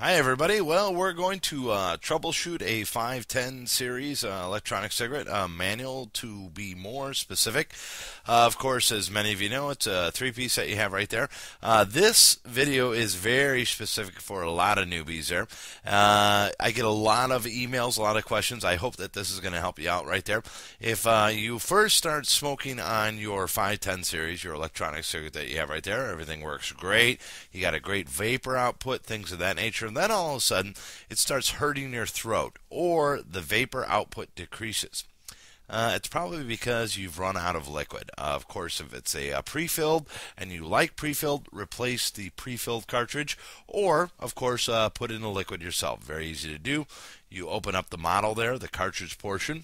Hi, everybody. Well, we're going to troubleshoot a 510 series electronic cigarette manual to be more specific. Of course, as many of you know, it's a three-piece that you have right there. This video is very specific for a lot of newbies there. I get a lot of emails, a lot of questions. I hope that this is going to help you out right there. If you first start smoking on your 510 series, your electronic cigarette that you have right there, everything works great. You got a great vapor output, things of that nature. And then all of a sudden, it starts hurting your throat, or the vapor output decreases. It's probably because you've run out of liquid. Of course, if it's a pre-filled and you like pre-filled, replace the pre-filled cartridge, or, of course, put in the liquid yourself. Very easy to do. You open up the model there, the cartridge portion.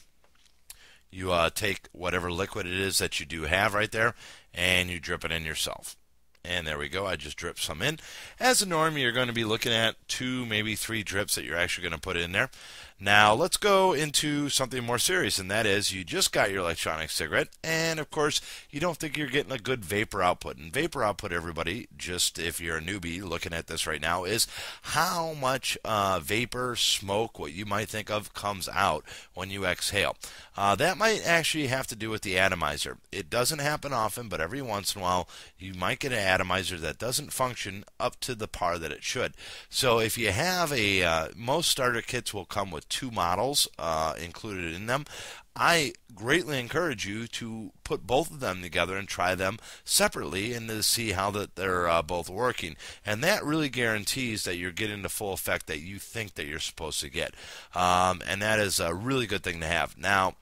You take whatever liquid it is that you do have right there, and you drip it in yourself. And there we go. I just dripped some in. As a norm, you're going to be looking at 2, maybe 3 drips that you're actually going to put in there. Now, let's go into something more serious, and that is you just got your electronic cigarette, and of course, you don't think you're getting a good vapor output. And vapor output, everybody, just if you're a newbie looking at this right now, is how much vapor, smoke, what you might think of, comes out when you exhale. That might actually have to do with the atomizer. It doesn't happen often, but every once in a while, you might get an atomizer that doesn't function up to the par that it should. So if you have most starter kits will come with 2 models included in them. I greatly encourage you to put both of them together and try them separately and to see how that they're both working. And that really guarantees that you're getting the full effect that you think that you're supposed to get. And that is a really good thing to have. Now,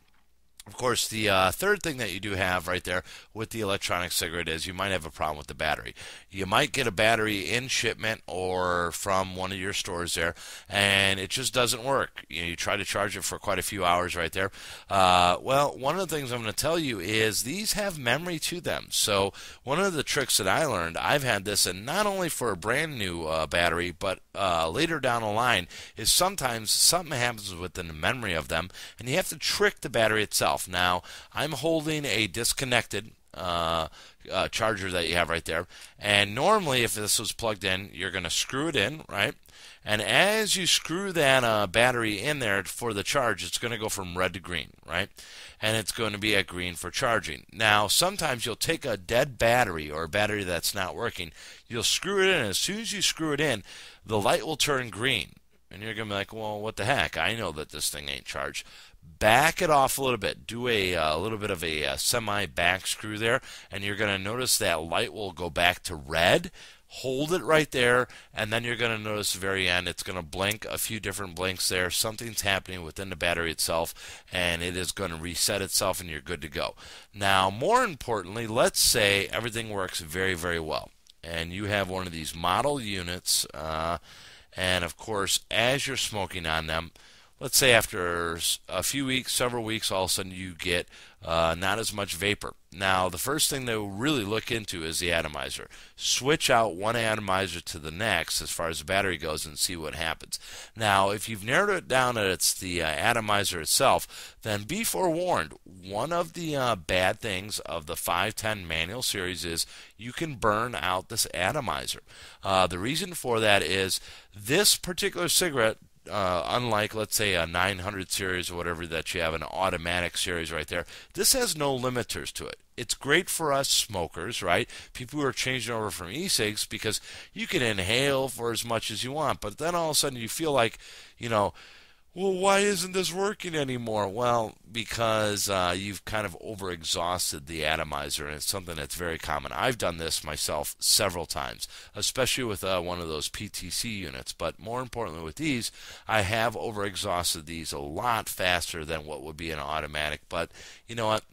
of course, the third thing that you do have right there with the electronic cigarette is you might have a problem with the battery. You might get a battery in shipment or from one of your stores there, and it just doesn't work. You try to charge it for quite a few hours right there. Well, one of the things I'm going to tell you is these have memory to them. So one of the tricks that I learned, I've had this, and not only for a brand new battery, but later down the line, is sometimes something happens within the memory of them, and you have to trick the battery itself. Now, I'm holding a disconnected charger that you have right there, and normally if this was plugged in, you're going to screw it in, right? And as you screw that battery in there for the charge, it's going to go from red to green, right? And it's going to be at green for charging. Now, sometimes you'll take a dead battery or a battery that's not working, you'll screw it in, and as soon as you screw it in, the light will turn green. And you're going to be like, well, what the heck? I know that this thing ain't charged. Back it off a little bit. Do a little bit of a semi-back screw there, and you're going to notice that light will go back to red. Hold it right there, and then you're going to notice the very end, it's going to blink a few different blinks there. Something's happening within the battery itself, and it is going to reset itself, and you're good to go. Now, more importantly, let's say everything works very, very well, and you have one of these model units, and of course, as you're smoking on them, let's say after a few weeks, several weeks, all of a sudden you get not as much vapor. Now, the first thing that we'll really look into is the atomizer. Switch out one atomizer to the next as far as the battery goes and see what happens. Now, if you've narrowed it down that it's the atomizer itself, then be forewarned. One of the bad things of the 510 manual series is you can burn out this atomizer. The reason for that is this particular cigarette, unlike, let's say, a 900 series or whatever that you have, an automatic series right there, this has no limiters to it. It's great for us smokers, right? People who are changing over from e-cigs, because you can inhale for as much as you want, but then all of a sudden you feel like, well, why isn't this working anymore? Well, because you've kind of over-exhausted the atomizer, and it's something that's very common. I've done this myself several times, especially with one of those PTC units. But more importantly with these, I have over-exhausted these a lot faster than what would be an automatic. But you know what?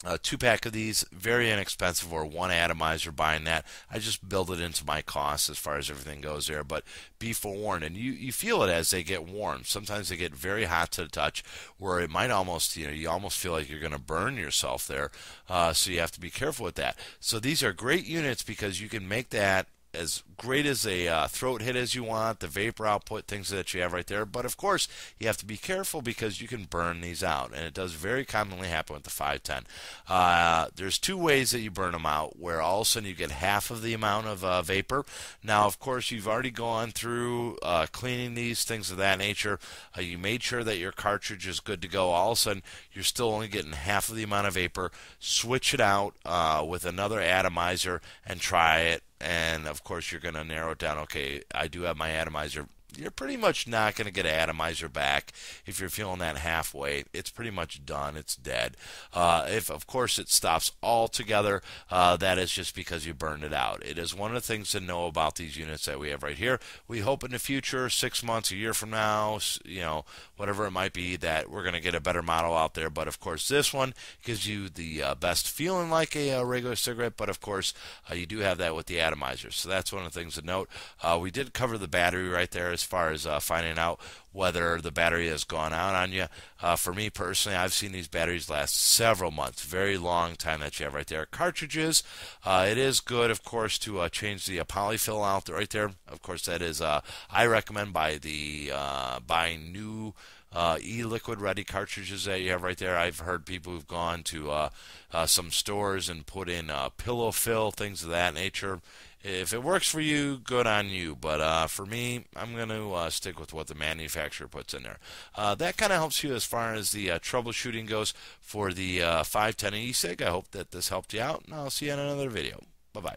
A 2-pack of these, very inexpensive, or one atomizer buying that. I just build it into my costs as far as everything goes there, but be forewarned. And you feel it as they get warm. Sometimes they get very hot to the touch, where it might almost, you almost feel like you're going to burn yourself there. So you have to be careful with that. So these are great units because you can make that as great as a throat hit as you want, the vapor output, things that you have right there. But of course, you have to be careful because you can burn these out, and it does very commonly happen with the 510. There's two ways that you burn them out, where all of a sudden you get half of the amount of vapor. Now, of course, you've already gone through cleaning these, things of that nature. You made sure that your cartridge is good to go. All of a sudden, you're still only getting half of the amount of vapor. Switch it out with another atomizer and try it. And of course, you're going to narrow it down. Okay, I do have my atomizer. You're pretty much not going to get an atomizer back if you're feeling that halfway. It's pretty much done. It's dead. If, of course, it stops altogether, that is just because you burned it out. It is one of the things to know about these units that we have right here. We hope in the future, 6 months, a year from now, whatever it might be, that we're going to get a better model out there. But, of course, this one gives you the best feeling like a regular cigarette. But, of course, you do have that with the atomizer. So that's one of the things to note. We did cover the battery right there as far as finding out whether the battery has gone out on you. For me personally, I've seen these batteries last several months, very long time that you have right there. Cartridges, it is good, of course, to change the polyfill out right there. Of course, that is, I recommend buying new e-liquid ready cartridges that you have right there. I've heard people who've gone to some stores and put in pillow fill, things of that nature. If it works for you, good on you. But for me, I'm going to stick with what the manufacturer puts in there. That kind of helps you as far as the troubleshooting goes for the 510 e-cig. I hope that this helped you out, and I'll see you in another video. Bye-bye.